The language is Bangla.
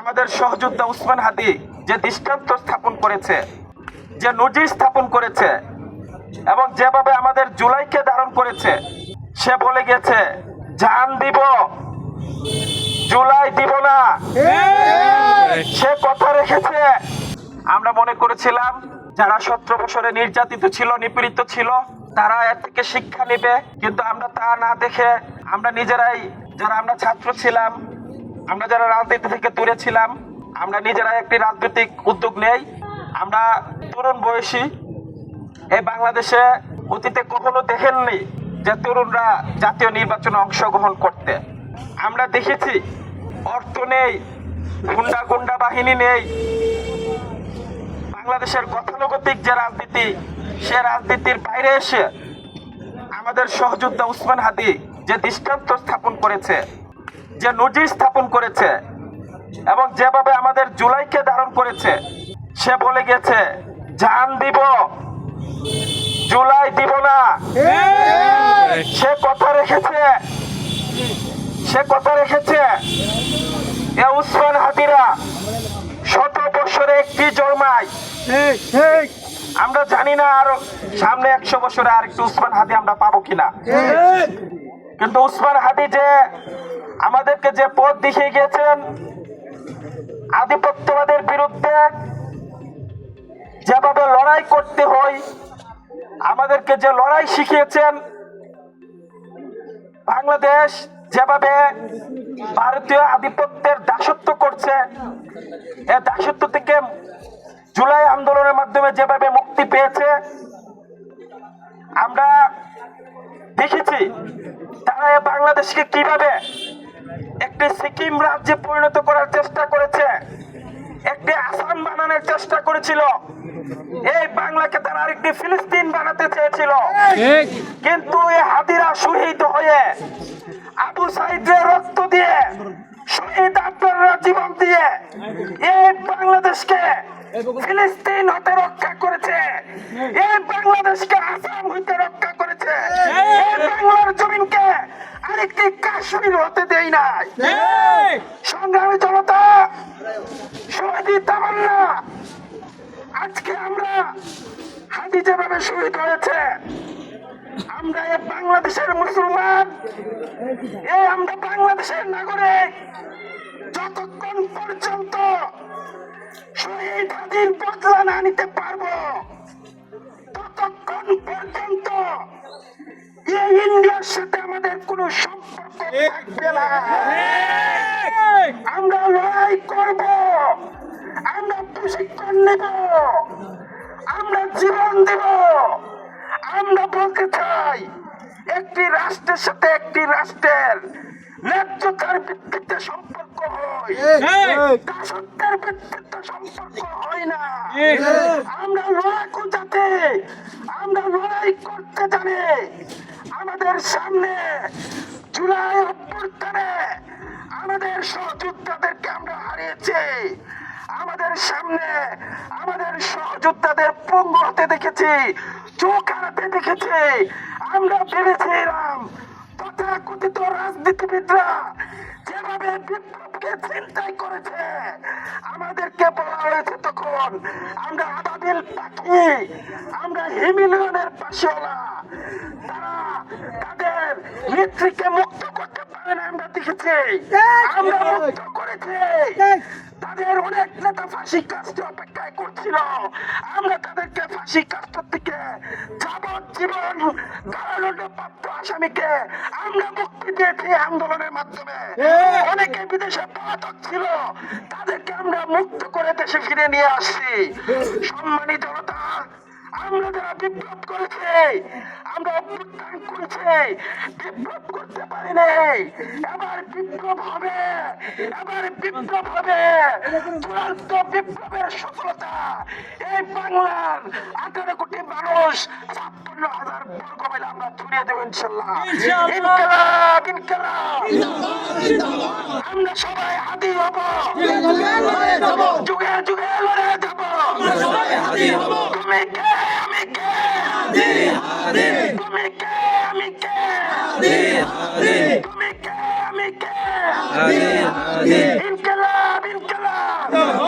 আমাদের সহযোদ্ধা উসমান হাদি যে দৃষ্টান্ত স্থাপন করেছে, যে নজির স্থাপন করেছে এবং যেভাবে আমাদের জুলাইকে ধারণ করেছে, সে বলে গেছে জান দিব, জুলাই দিব না। সে কথা রেখেছে। আমরা মনে করেছিলাম যারা 17 বছরে নির্যাতিত ছিল, নিপীড়িত ছিল, তারা এর থেকে শিক্ষা নেবে, কিন্তু আমরা তা না দেখে আমরা নিজেরাই, যারা আমরা ছাত্র ছিলাম, আমরা যারা রাজনীতি থেকে দূরে ছিলাম, আমরা নিজেরাই একটি রাজনৈতিক উদ্যোগ নেই। আমরা তরুণ বয়সী, এই বাংলাদেশে অতীতে কখনো দেখেননি যে তরুণরা জাতীয় নির্বাচনে অংশগ্রহণ করতে। আমরা দেখেছি অর্থ নেই, গুন্ডা বাহিনী নেই। বাংলাদেশের গতানুগতিক যে রাজনীতি, সে রাজনীতির বাইরে এসে আমাদের সহযোদ্ধা উসমান হাদি যে দৃষ্টান্ত স্থাপন করেছে, যে নজির স্থাপন করেছে এবং যেভাবে আমাদের জুলাইকে ধারণ করেছে, সে বলে গেছে জান দিব, জুলাই দিব না। সে কথা রেখেছে। সে কথা রেখেছে। এ উসমান হাদিরা 17 বছরে একটি জন্মায়। আমরা জানি না আর সামনে 100 বছরে আর একটু উসমান হাদি আমরা পাবো কিনা, কিন্তু উসমান হাদি যে আমাদেরকে যে পথ দেখিয়ে গেছেন, আধিপত্যবাদের বিরুদ্ধে যেভাবে লড়াই করতে হয়, আমাদেরকে যে লড়াই শিখিয়েছেন, বাংলাদেশ যেভাবে ভারতীয় আধিপত্যের দাসত্ব করছে, এই দাসত্ব থেকে জুলাই আন্দোলনের মাধ্যমে যেভাবে মুক্তি পেয়েছে, আমরা দেখেছি তারা বাংলাদেশকে কিভাবে একটি সিকিম রাজ্যে পরিণত করার চেষ্টা করেছে, একটি আসাম বানানোর চেষ্টা করেছিল। এই বাংলাকে তারা আরেকটি ফিলিস্তিন বানাতে চেয়েছিল, কিন্তু এই হাদিরা শহীদ হয়ে, আবু সাইদের রক্ত দিয়ে, শহীদ আব্দুল্লাহ জীবন দিয়ে এই বাংলাদেশকে ফিলিস্তিন হতে রক্ষা করেছে, এই বাংলাদেশকে আসাম হইতে রক্ষা করেছে, এই বাংলার জমিনকে আরেকটি কাশ্মীর হতে দেয় নাই। সংগ্রামী জনতা, শহীদ তামান্না, আজকে আমরা হাদি যেভাবে শহীদ হয়েছে, আমরা এই বাংলাদেশের মুসলমান, আমরা বাংলাদেশের নাগরিক, যতক্ষণ পর্যন্ত শহীদ হাদির বদলা না নিতে পারবো, ততক্ষণ পর্যন্ত এই ইন্ডিয়ার সাথে আমাদের কোনো সম্পর্ক থাকবে না। আমরা লড়াই করব, আমরা প্রশিক্ষণ নেব, আমরা জীবন দেব। আমরা বলতে চাই, একটি রাষ্ট্রের সাথে একটি রাষ্ট্রের ন্যায্যতার ভিত্তিতে সম্পর্ক হয়, দাসত্বের ভিত্তিতে সম্পর্ক হয় না। আমরা লড়াকু জাতি, আমরা লড়াই করতে জানি। আমাদের সামনে জুলাই অভ্যুত্থানে আমাদের সহযোদ্ধাদেরকে আমরা হারিয়েছি। আমাদের সামনে আমাদের সহযোদ্ধাদের পঙ্গু হতে দেখেছি, চোখ হারাতে দেখেছি। আমরা ভেবেছিলাম তথাকথিত রাজনীতিবিদরা যেভাবে বিপ্লবকে চিন্তাই করেছে, আমাদেরকে বলা হয়েছে তখন আমরা আবাবিল পাখি, আমরা হিমিলিয়নের পাশিওয়ালা। তারা তাদের নেত্রীকে মুক্ত করতে পারে না, আমরা দেখেছি। আমরা মুক্ত করেছি। তাদের অনেক নেতা ফাঁসি কাস্টে অপেক্ষায় করছিল, আমরা তাদেরকে ফাঁসি কাস্ট থেকে যাবজ্জীবন কারাদণ্ডপ্রাপ্ত আসামিকে আমরা মুক্তি দিয়েছি আন্দোলনের মাধ্যমে। অনেকে বিদেশে পলাতক ছিল, তাদেরকে আমরা মুক্ত করে দেশে ফিরে নিয়ে আসছি। সম্মানিত জনতা, আমরা যারা বিপ্লব করেছে, আমরা অভ্যুত্থান করেছে, বিপ্লব করতে পারি নাই। এবার বিপ্লব হবে, এবার বিপ্লব হবে। চূড়ান্ত বিপ্লবের সফলতা এই বাংলার 18 কোটি মানুষ 56,000 বর্গ মাইল আমরা ছড়িয়ে দেব ইনশাল্লাহ। ইনকিলাব, ইনকিলাব। আমরা সবাই হাদি হব, যুগে যুগে লড়ে যাব। তুমি কে, আমি কে, তুমি কে, আমি কে, তুমি কে, আমি কে।